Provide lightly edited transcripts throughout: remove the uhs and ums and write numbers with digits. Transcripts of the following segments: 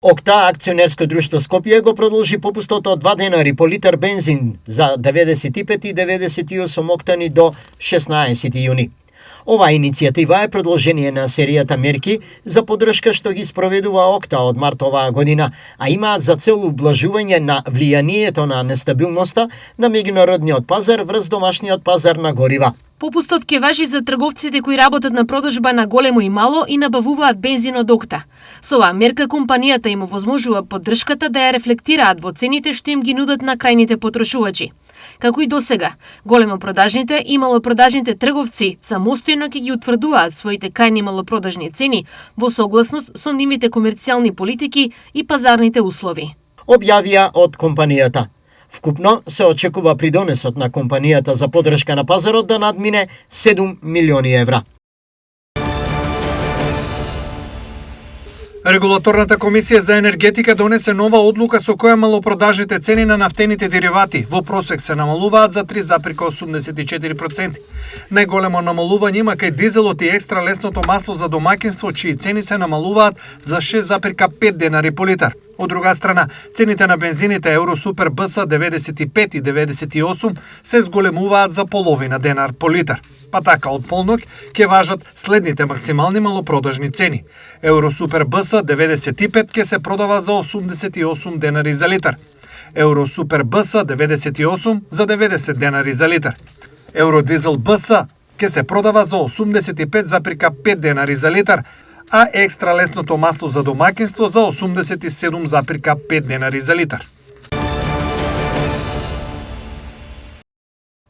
ОКТА, акционерско друштво Скопје, го продолжи попустот од 2 денари по литар бензин за 95 и 98 октани до 16 јуни. Оваа иницијатива е продолжение на серијата мерки за поддршка што ги спроведува ОКТА од март оваа година, а имаат за цел ублажување на влијанието на нестабилноста на меѓународниот пазар врз домашниот пазар на горива. Попустот ќе важи за трговците кои работат на продажба на големо и мало и набавуваат бензин од ОКТА. Со оваа мерка компанијата им овозможува поддршката да ја рефлектираат во цените што им ги нудат на крајните потрошувачи. Како и досега, големопродажните и малопродажните трговци самостојно ќе ги утврдуваат своите крајни малопродажни цени во согласност со нивните комерцијални политики и пазарните услови. Објавија од компанијата. Вкупно се очекува придонесот на компанијата за поддршка на пазарот да надмине 7 милиони евра. Регулаторната комисија за енергетика донесе нова одлука со која малопродажните цени на нафтените деривати во просек се намалуваат за 3,84%. Најголемо намалување има кај дизелот и екстра лесното масло за домаќинство, чии цени се намалуваат за 6,5 денари по литар. Од друга страна, цените на бензините Евросупер БС 95 и 98 се зголемуваат за половина денар по литар. Па така, од полнок ќе важат следните максимални малопродажни цени. Евросупер БС 95 ќе се продава за 88 денари за литар. Евросупер БС 98 за 90 денари за литар. Евродизел БС ќе се продава за 85,5 денари за литар, а екстра лесното масло за домаќинство за 87,5 денари за литар.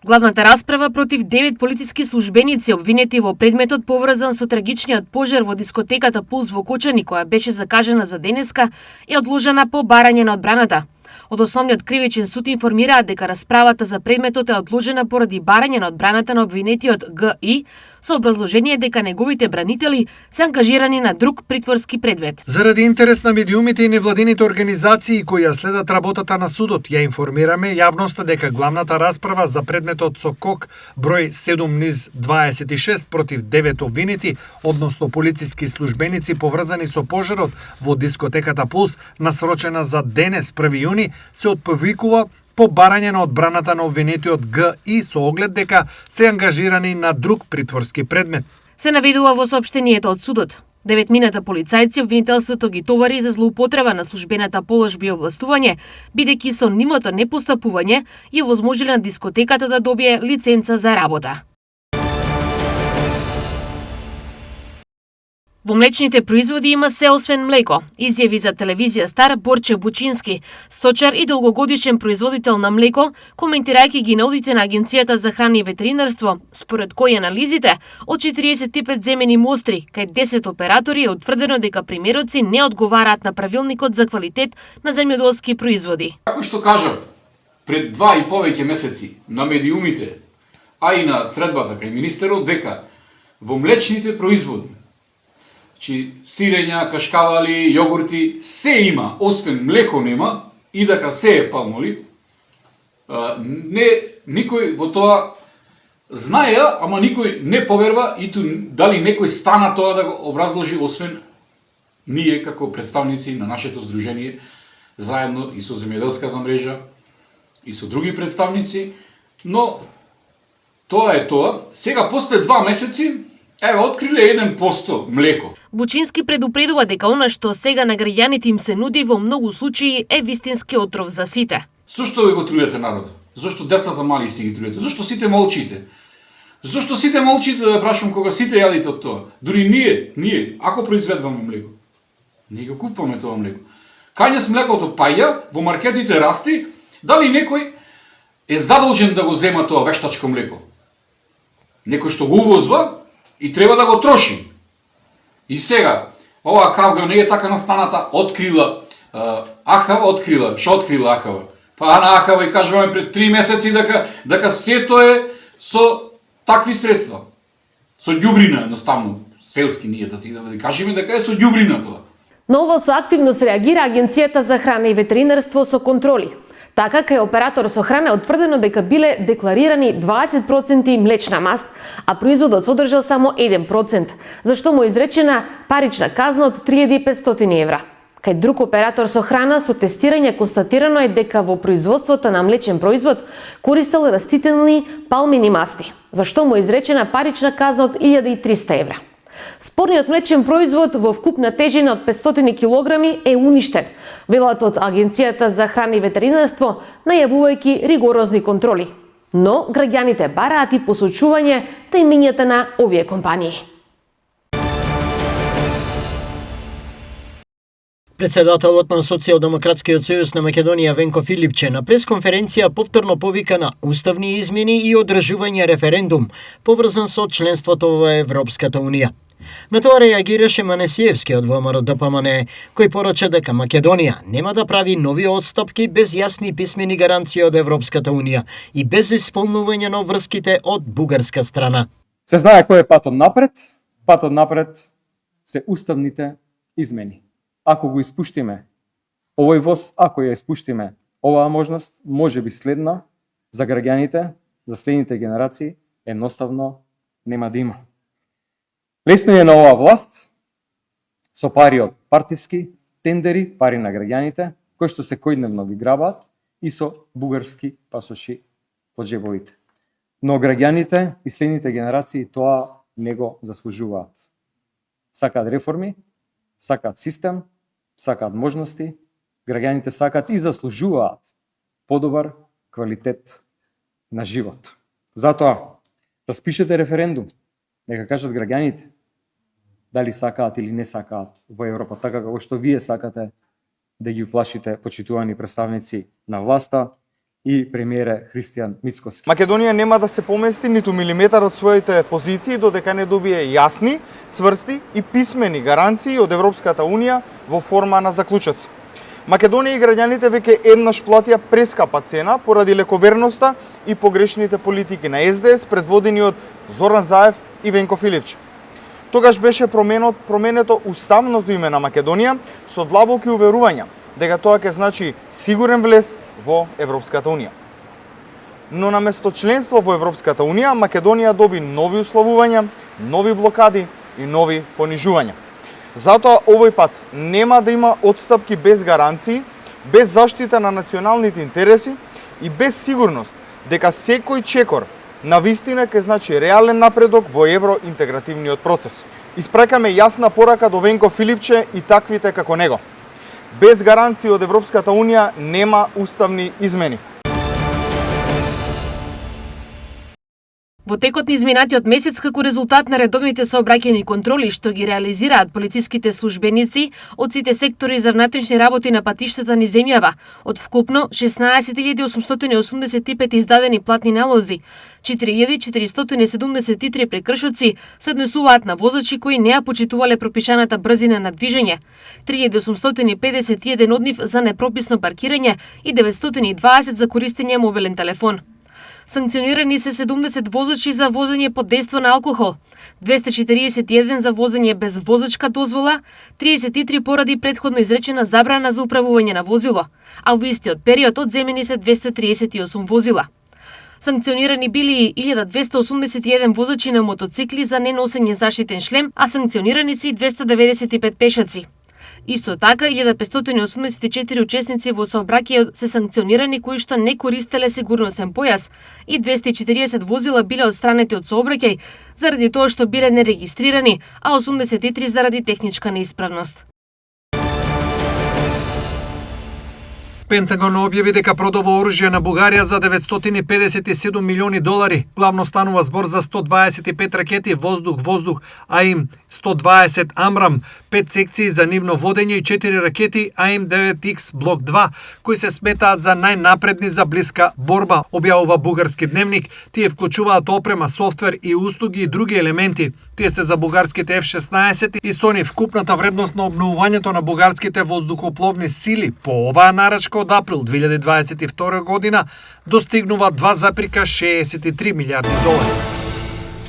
Главната расправа против 9 полициски службеници обвинети во предметот поврзан со трагичниот пожар во дискотеката Пулс во Кочани, која беше закажана за денеска, е одложена по барање на одбраната. Од основниот кривичен суд информираат дека расправата за предметот е одложена поради барање на одбраната на обвинетиот ГИ со образложение дека неговите бранители се ангажирани на друг притворски предмет. Заради интерес на медиумите и невладините организации кои ја следат работата на судот, ја информираме јавноста дека главната расправа за предметот со КОК број 7/26 против 9 обвинети, односно полициски службеници поврзани со пожарот во дискотеката Пулс, насрочена за денес 1 јуни, се отповикува по барање на одбраната на обвинетиот ГИ со оглед дека се ангажирани на друг притворски предмет. Се наведува во соопштението од судот. 9 полицајци обвинителството ги товари за злоупотреба на службената положба и овластување, бидејќи со нивното непостапување ја овозможиле на дискотеката да добие лиценца за работа. Во млечните производи има се освен млеко, изјави за телевизија Стар Борче Бучински, сточар и долгогодишен производител на млеко, коментирајќи ги наудите на Агенцијата за храна и ветеринарство, според кои анализите од 45 земени мостри кај 10 оператори е утврдено дека примероци не одговараат на правилникот за квалитет на земјоделски производи. Како што кажав пред 2 и повеќе месеци на медиумите, а и на средбата кај министерот, дека во млечните производи, сирења, кашкавали, јогурти, се има, освен млеко нема, и дека се е палмолив. Никој во тоа знаеа, ама никој не поверва, и дали некој стана тоа да го образложи, освен ние како представници на нашето здружение, заедно и со земјоделската мрежа, и со други представници, но тоа е тоа. Сега, после 2 месеци, откриле 1% млеко. Бучински предупредува дека она што сега на граѓаните им се нуди во многу случаи е вистински отров за сите. Зошто ви го трујете народ? Зошто децата мали си ги трујете? Зошто сите молчите? Зошто сите молчите, да прашам, кога сите јадите од тоа? Дури ние, ако произведуваме млеко, ние го купуваме тоа млеко. Кај млекото паѓа, во маркетите расти, дали некој е задолжен да го зема тоа вештачко млеко? Некој што го увозва и треба да го троши. И сега, оваа кавга не е така настаната, открила Ахава, што открила Ахава? Па на Ахава и кажуваме пред 3 месеци дека сето е со такви средства. Со ѓубрина, едноставно, селски ние да кажеме дека е со ѓубрина тоа. Но ово со активност реагира Агенцијата за храна и ветеринарство со контроли. Така, кај оператор со храна е утврдено дека биле декларирани 20% млечна маст, а производот содржал само 1%, за што му изречена парична казна од 3500 евра. Кај друг оператор со храна со тестирање констатирано е дека во производството на млечен производ користел растителни палмини масти, за што му е изречена парична казна од 1300 евра. Спорниот млечен производ во вкупна тежина од 500 килограми е уништен, велат од Агенцијата за храна и ветеринарство, најавувајќи ригорозни контроли. Но граѓаните бараат и посочување на имињата на овие компании. Председателот на Социјалдемократскиот сојуз на Македонија Венко Филипче на пресконференција повторно повика на уставни измени и одржување референдум поврзан со членството во Европската Унија. На тоа реагираше Манесиевски од ВМРО-ДПМН, кој порача дека Македонија нема да прави нови отстапки без јасни писмени гаранции од Европската Унија и без исполнување на врските од бугарска страна. Се знае кој е патот напред. Патот напред се уставните измени. Ако го испуштиме овој воз, ако ја испуштиме оваа можност, може би следна за граѓаните, за следните генерации, едноставно нема да има. Лесно е на оваа власт со пари од партиски тендери, пари на граѓаните, кои што се којдневно ги грабаат и со бугарски пасоши под джебовите. Но граѓаните и следните генерации тоа не го заслужуваат. Сакаат реформи, сакаат систем, сакаат можности, граѓаните сакаат и заслужуваат подобар квалитет на живот. Затоа, распишете референдум, нека кажат граѓаните дали сакаат или не сакаат во Европа, така како што вие сакате да ги уплашите почитувани представници на власта и премиере Христијан Мицкоски. Македонија нема да се помести ниту милиметар од своите позиции додека не добие јасни, цврсти и писмени гаранции од Европската Унија во форма на заклучоци. Македонија и граѓаните веќе еднаш платија прескапа цена поради лековерноста и погрешните политики на СДС предводени од Зоран Заев и Венко Филипче. Тогаш беше променето уставното име на Македонија со длабоки уверувања дека тоа ќе значи сигурен влез во Европската Унија. Но наместо членство во Европската Унија, Македонија доби нови условувања, нови блокади и нови понижувања. Затоа овој пат нема да има отстапки без гаранции, без заштита на националните интереси и без сигурност дека секој чекор на вистина ќе значи реален напредок во евроинтегративниот процес. Испрекаме јасна порака до Венко Филипче и таквите како него. Без гаранции од Европската Унија нема уставни измени. Во текот на изминатиот месец, како резултат на редовните сообраќајни контроли што ги реализираат полициските службеници од сите сектори за внатрешни работи на патиштата ни земјава, од вкупно 16.885 издадени платни налози, 4.473 прекршоци се однесуваат на возачи кои не ја почитувале пропишаната брзина на движење, 3.851 од нив за непрописно паркирање и 920 за користење мобилен телефон. Санкционирани се 70 возачи за возење под дејство на алкохол, 241 за возење без возачка дозвола, 33 поради претходно изречена забрана за управување на возило, а во истиот период одземени се 238 возила. Санкционирани били и 1281 возачи на мотоцикли за неносење заштитен шлем, а санкционирани се и 295 пешаци. Исто така, 1584 учесници во сообраќајот се санкционирани кои што не користеле сигурносен појас и 240 возила биле отстранети од сообраќај заради тоа што биле нерегистрирани, а 83 заради техничка неисправност. Пентагон објави дека продава оружје на Бугарија за $957 милиони, главно станува збор за 125 ракети воздух-воздух, АИМ-120 Амрам, 5 секции за нивно водење и 4 ракети АИМ-9X Блок 2, кои се сметаат за најнапредни за блиска борба, објавува бугарски дневник. Тие вклучуваат опрема, софтвер и услуги и други елементи. Тие се за бугарските F-16 и со нив вкупната вредност на обновувањето на бугарските воздухопловни сили по оваа нарачка од април 2022 година достигнува $2,63 милиарди.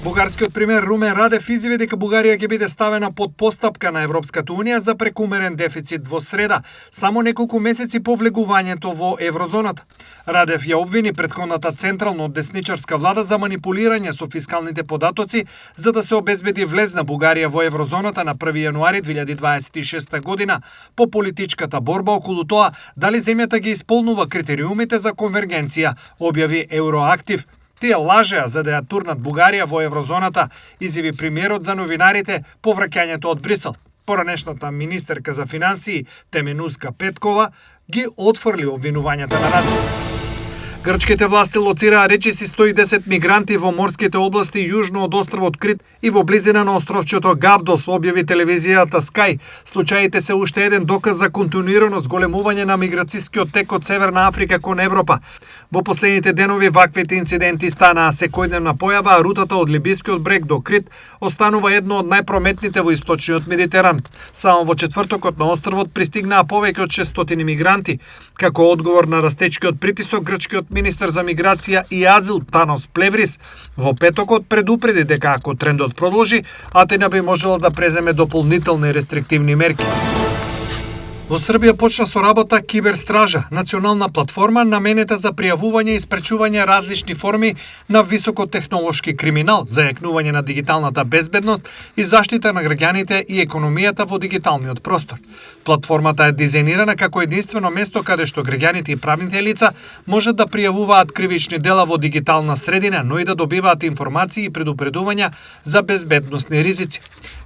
Бугарскиот премиер Румен Радев изјави дека Бугарија ќе биде ставена под постапка на Европската Унија за прекумерен дефицит во среда, само неколку месеци по влегувањето во еврозоната. Радев ја обвини претходната централно десничарска влада за манипулирање со фискалните податоци за да се обезбеди влез на Бугарија во еврозоната на 1 јануари 2026 година по политичката борба околу тоа дали земјата ги исполнува критериумите за конвергенција, објави Евроактив. Тие лажеа за да ја турнат Бугарија во еврозоната, изјави премиерот за новинарите по враќањето од Брисел. Поранешната министерка за финансии Теменуска Петкова ги отфрли обвинувањата на Радев. Грчките власти лоцираа речиси 110 мигранти во морските области јужно од островот Крит и во близина на островчето Гавдос, објави телевизијата Sky. Случаите се уште еден доказ за континуирано зголемување на миграцијскиот тек од Северна Африка кон Европа. Во последните денови ваквите инциденти станаа секојдневна појава, а рутата од Либискиот брег до Крит останува едно од најпрометните во источниот Медитеран. Само во четвртокот на островот пристигнаа повеќе од 600 мигранти. Како одговор на растечкиот притисок, грчкиот министер за миграција и азил Танос Плеврис во петокот предупреди дека ако трендот продолжи, Атина би можела да преземе дополнителни рестриктивни мерки. Во Србија почна со работа Киберстража, национална платформа наменета за пријавување и спречување различни форми на високотехнолошки криминал, зајакнување на дигиталната безбедност и заштита на граѓаните и економијата во дигиталниот простор. Платформата е дизајнирана како единствено место каде што граѓаните и правните лица можат да пријавуваат кривични дела во дигитална средина, но и да добиваат информации и предупредувања за безбедносни ризици.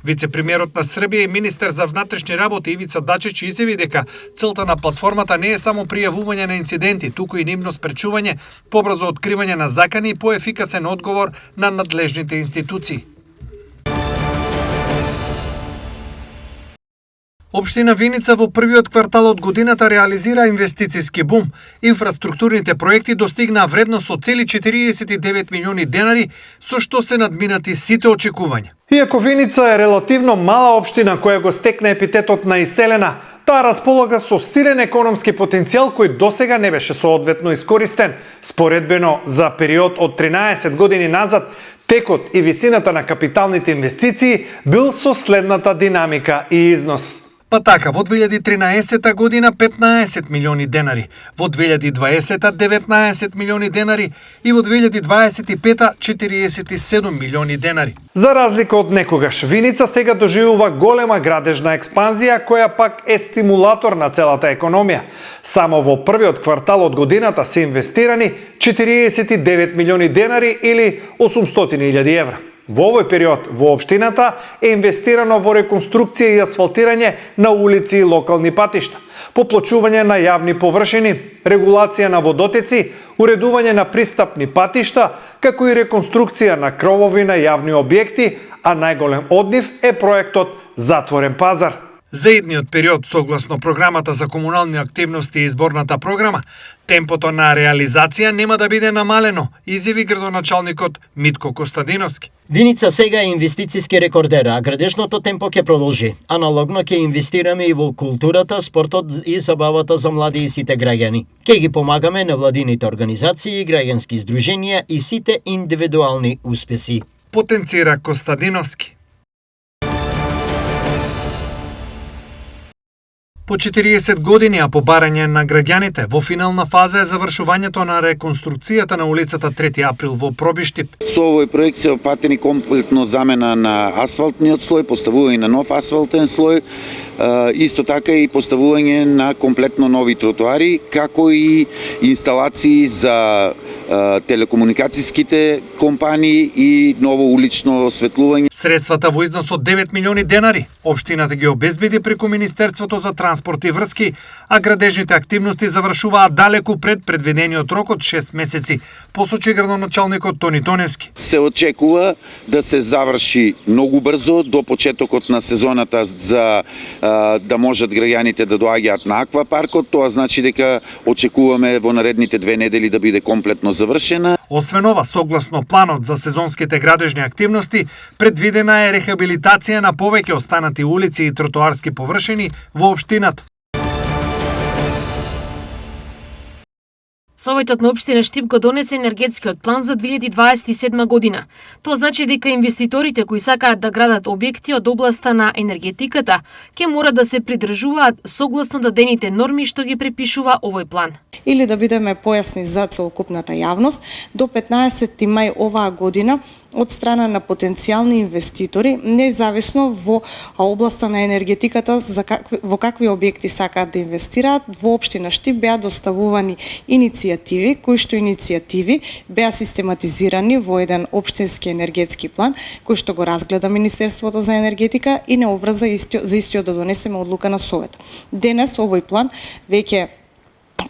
Вице-премиерот на Србија и министер за внатрешни работи Ивица Дачич изјави дека целта на платформата не е само пријавување на инциденти, туку и нивно спречување, побрзо откривање на закани и поефикасен одговор на надлежните институции. Општина Виница во првиот квартал од годината реализира инвестициски бум. Инфраструктурните проекти достигнаа вредност од цели 49 милиони денари, со што се надминати сите очекувања. Иако Виница е релативно мала општина која го стекна епитетот на иселена, таа располага со силен економски потенцијал кој досега не беше соодветно искористен. Споредбено за период од 13 години назад, текот и висината на капиталните инвестиции бил со следната динамика и износ. Па така, во 2013 година 15 милиони денари, во 2020 19 милиони денари и во 2025 47 милиони денари. За разлика од некогаш, Виница сега доживува голема градежна експанзија која пак е стимулатор на целата економија. Само во првиот квартал од годината се инвестирани 49 милиони денари или 800.000 евра. Во овој период во општината е инвестирано во реконструкција и асфалтирање на улици и локални патишта, поплочување на јавни површини, регулација на водотеци, уредување на пристапни патишта, како и реконструкција на кровови на јавни објекти, а најголем од нив е проектот Затворен пазар. За идниот период, согласно програмата за комунални активности и изборната програма, темпото на реализација нема да биде намалено, изјави градоначалникот Митко Костадиновски. Виница сега е инвестициски рекордер, а градежното темпо ќе продолжи. Аналогно ќе инвестираме и во културата, спортот и забавата за млади и сите граѓани. Ќе ги помагаме на владините организации, граѓански здруженија и сите индивидуални успеси. Потенцира Костадиновски. По 40 години, а по барање на граѓаните, во финална фаза е завршувањето на реконструкцијата на улицата 3 април во Пробиштип. Со овој проект се опатени комплетно замена на асфалтниот слој, поставување на нов асфалтен слој, исто така и поставување на комплетно нови тротоари, како и инсталации за телекомуникацијските компании и ново улично осветлување. Средствата во износ од 9 милиони денари општината ги обезбеди преку Министерството за транспорт и врски, а градежните активности завршуваат далеку пред предвидениот рок од 6 месеци, посочи градоначалникот Тони Тоневски. Се очекува да се заврши многу брзо до почетокот на сезоната за да можат граѓаните да доаѓаат на аквапаркот. Тоа значи дека очекуваме во наредните 2 недели да биде комплетно завршена. Освен ова, согласно планот за сезонските градежни активности, предвидена е рехабилитација на повеќе останати улици и тротоарски површини во општината. Советот на општина Штип го донесе енергетскиот план за 2027 година. Тоа значи дека инвеститорите кои сакаат да градат објекти од областа на енергетиката ќе мора да се придржуваат согласно дадените норми што ги препишува овој план. Или да бидеме појасни за целокупната јавност, до 15 мај оваа година од страна на потенцијални инвеститори, независно во областа на енергетиката во какви објекти сакаат да инвестираат, во општина Штип беа доставувани иницијативи, кои што иницијативи беа систематизирани во еден општински енергетски план, кој што го разгледа Министерството за енергетика и не обврза за истиот да донесеме одлука на Совет. Денес овој план веќе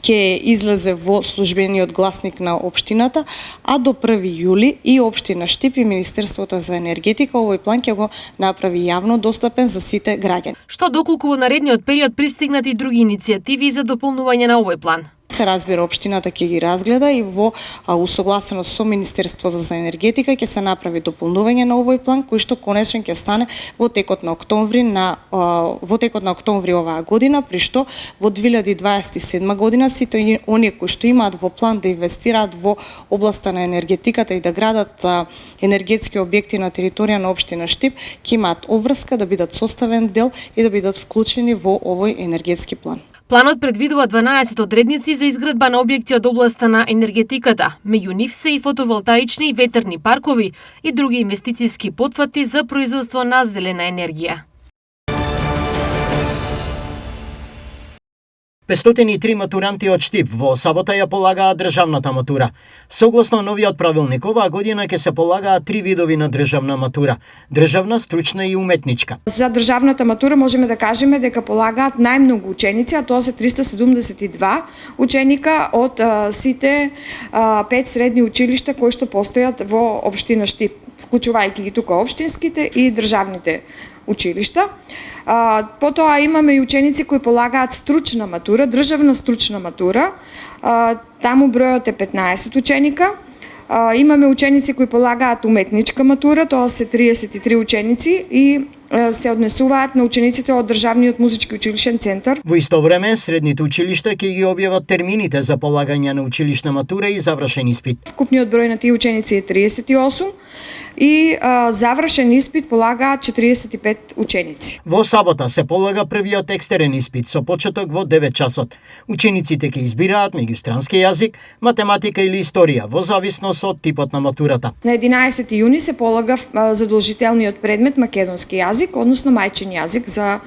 ќе излезе во службениот гласник на општината, а до 1 јули и општина Штип и Министерството за енергетика овој план ќе го направи јавно достапен за сите граѓани. Што доколку во наредниот период пристигнат и други иницијативи за дополнување на овој план? Се разбира, општината ќе ги разгледа и во усогласено со Министерството за енергетика ќе се направи дополнување на овој план, кој што конечно ќе стане во текот на октомври оваа година, при што во 2027 година сите оние кои што имаат во план да инвестираат во областа на енергетиката и да градат енергетски објекти на територија на општина Штип, ќе имаат обврска да бидат составен дел и да бидат вклучени во овој енергетски план. Планот предвидува 12 одредници за изградба на објекти од областа на енергетиката. Меѓу нив се и фотоволтаични и ветерни паркови и други инвестициски потвати за производство на зелена енергија. 503 матуранти од Штип во сабота ја полагаат државната матура. Согласно новиот правилник, оваа година ќе се полагаат 3 видови на државна матура: државна, стручна и уметничка. За државната матура можеме да кажеме дека полагаат најмногу ученици, а тоа се 372 ученика од сите 5 средни училишта кои што постојат во општина Штип, вклучувајќи ги тука општинските и државните училишта. Потоа имаме и ученици кои полагаат стручна матура, државна стручна матура. Таму бројот е 15 ученика. Имаме ученици кои полагаат уметничка матура, тоа се 33 ученици и се однесуваат на учениците од Државниот музички училишен центар. Во исто време, средните училишта ќе ги објават термините за полагање на училишна матура и завршен испит. Вкупниот број на тие ученици е 38 и завршен испит полагаат 45 ученици. Во сабота се полага првиот екстерен испит со почеток во 9 часот. Учениците ќе избираат меѓу странски јазик, математика или историја, во зависност од типот на матурата. На 11 јуни се полага задолжителниот предмет македонски јазик, односно мајчин јазик за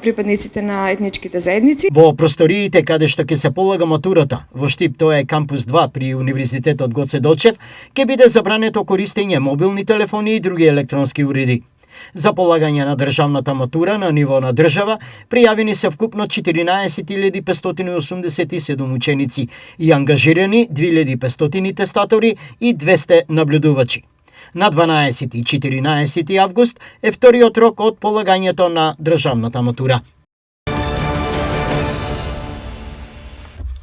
припадниците на етничките заедници. Во просториите каде што ќе се полага матурата, во Штип, тоа е кампус 2 при Универзитетот Гоце Делчев, ќе биде забрането користење мобилни телефони и други електронски уреди. За полагање на државната матура на ниво на држава пријавени се вкупно 14.587 ученици и ангажирани 2.500 тестатори и 200 наблюдувачи. На 12 и 14 август е вториот рок од полагањето на државната матура.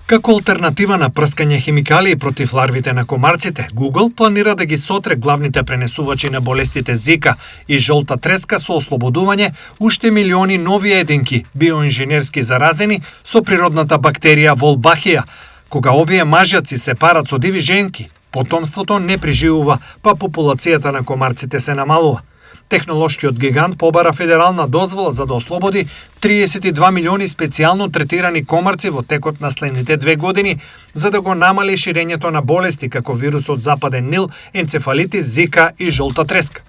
Како алтернатива на прскање химикалии против ларвите на комарците, Google планира да ги сотре главните пренесувачи на болестите Зика и жолта треска со ослободување уште милиони нови единки биоинженерски заразени со природната бактерија Волбахија. Кога овие мажјаци се парат со диви женки, потомството не преживува, па популацијата на комарците се намалува. Технолошкиот гигант побара федерална дозвола за да ослободи 32 милиони специјално третирани комарци во текот на следните 2 години, за да го намали ширењето на болести како вирусот Западен Нил, енцефалитис, Зика и жолта треска.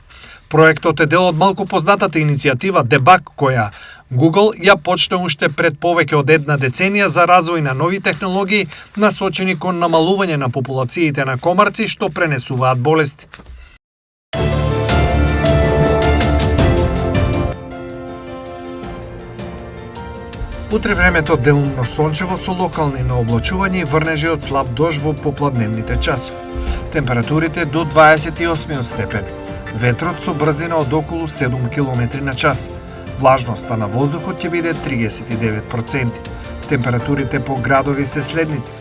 Проектот е дел од малку познатата иницијатива Дебак, која Google ја почна уште пред повеќе од една деценија за развој на нови технологии насочени кон намалување на популациите на комарци што пренесуваат болести. Утре времето делумно сончево со локални наоблачувања и врнежи од слаб дожд во попладневните часови. Температурите до 28 степен. Ветрот со брзина од околу 7 км на час. Влажноста на воздухот ќе биде 39%. Температурите по градови се следните: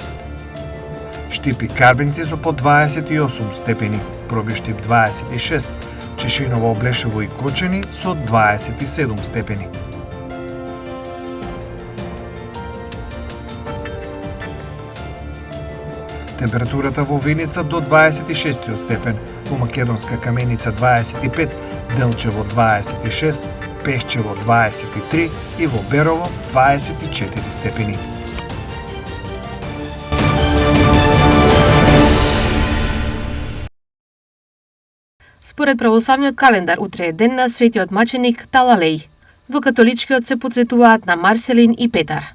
Штип и Карбинци со по 28 степени, Проби Штип 26, Чешиново, Блешево и Кочани со 27 степени. температурата во Виница до 26 степен, во Македонска Каменица 25, Делчево 26, Пешчево 23 и во Берово 24 степени. Според православниот календар, утре е ден на светиот маченик Талалеј. Во католичкиот се потсетуваат на Марселин и Петар.